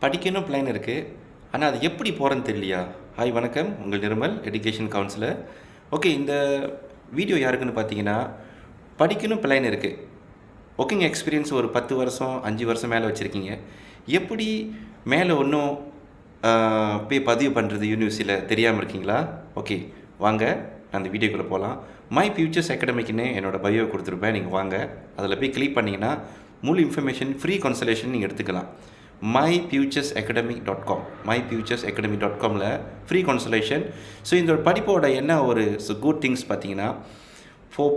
படிக்கணும் பிளான் இருக்குது. ஆனால் அது எப்படி போகிறேன்னு தெரியலையா? ஹாய் வணக்கம், உங்கள் நிர்மல் எஜுகேஷன் கவுன்சிலர். ஓகே, இந்த வீடியோ யாருக்குன்னு பார்த்தீங்கன்னா, படிக்கணும் பிளான் இருக்குது, ஒர்க்கிங் எக்ஸ்பீரியன்ஸ் ஒரு 10 வருஷம் 5 வருஷம் மேலே வச்சுருக்கீங்க. எப்படி மேலே ஒன்றும் போய் பதிவு பண்ணுறது யூனிவர்சிட்டியில் தெரியாமல் இருக்கீங்களா? ஓகே வாங்க, அந்த வீடியோக்குள்ளே போகலாம். மை ஃபியூச்சர்ஸ் அகாடமிக்னு என்னோடய பயோவை கொடுத்துருப்பேன். நீங்கள் வாங்க, அதில் போய் கிளிக் பண்ணிங்கன்னா முழு இன்ஃபர்மேஷன் ஃப்ரீ கன்சல்டேஷன் நீங்கள் எடுத்துக்கலாம். myfuturesacademic.com myfuturesacademic.comல free consultation. ஸோ இந்த படிப்போட என்ன ஒரு குட் திங்ஸ் பார்த்தீங்கன்னா,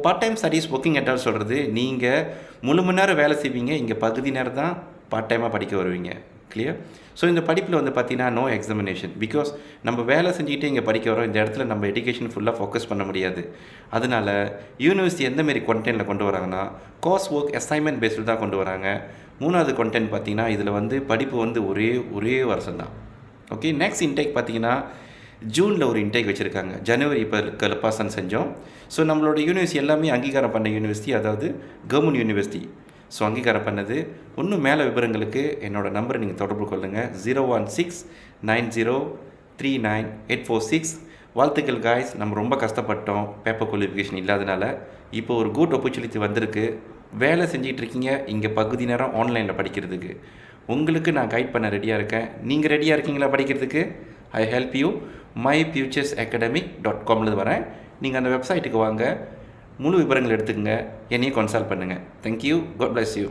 part time studies working adult சொல்கிறது, நீங்கள் முழு மணி நேரம் வேலை செய்வீங்க, இங்கே பகுதி நேரம் தான் பார்ட் டைமாக படிக்க வருவீங்க. கிளியர்? ஸோ இந்த படிப்பில் வந்து பார்த்தீங்கன்னா நோ எக்ஸாமினேஷன். பிகாஸ் நம்ம வேலை செஞ்சுக்கிட்டே இங்கே படிக்க வரோம். இந்த இடத்துல நம்ம எஜுகேஷன் ஃபுல்லாக ஃபோக்கஸ் பண்ண முடியாது. அதனால் யூனிவர்சிட்டி எந்தமாரி கண்டென்ட்டில் கொண்டு வராங்கன்னா, கோர்ஸ் ஒர்க் அசைன்மெண்ட் பேஸ்டு தான் கொண்டு வராங்க. 3வது கண்டென்ட் பார்த்தீங்கன்னா, இதில் வந்து படிப்பு வந்து ஒரே வருஷம் தான். ஓகே, நெக்ஸ்ட் இன்டேக் பார்த்தீங்கன்னா ஜூனில் ஒரு இன்டேக் வச்சுருக்காங்க. ஜனவரி இப்போ பாசன் செஞ்சோம். ஸோ நம்மளோட யூனிவர்சிட்டி எல்லாமே அங்கீகாரம் பண்ண யூனிவர்சிட்டி, அதாவது கவர்மெண்ட் யூனிவர்சிட்டி. ஸோ அங்கீகாரம் பண்ணது. இன்னும் மேலே விவரங்களுக்கு என்னோடய நம்பரை நீங்கள் தொடர்பு கொள்ளுங்கள். 01690398446. வாழ்த்துக்கள் காய்ஸ். நம்ம ரொம்ப கஷ்டப்பட்டோம் பேப்பர் குவாலிஃபிகேஷன் இல்லாதனால. இப்போ ஒரு குட் ஆப்பர்ச்சுனிட்டி வந்திருக்கு. வேலை செஞ்சிகிட்ருக்கீங்க, இங்கே பகுதி நேரம் ஆன்லைனில் படிக்கிறதுக்கு. உங்களுக்கு நான் கைட் பண்ண ரெடியாக இருக்கேன். நீங்கள் ரெடியாக இருக்கீங்களா படிக்கிறதுக்கு? I help you. myfuturesacademic.comல வரேன். நீங்கள் அந்த வெப்சைட்டுக்கு வாங்க, முழு விவரங்கள் எடுத்துக்கங்க, என்னையும் கன்சல்ட் பண்ணுங்கள். தேங்க்யூ. God bless you.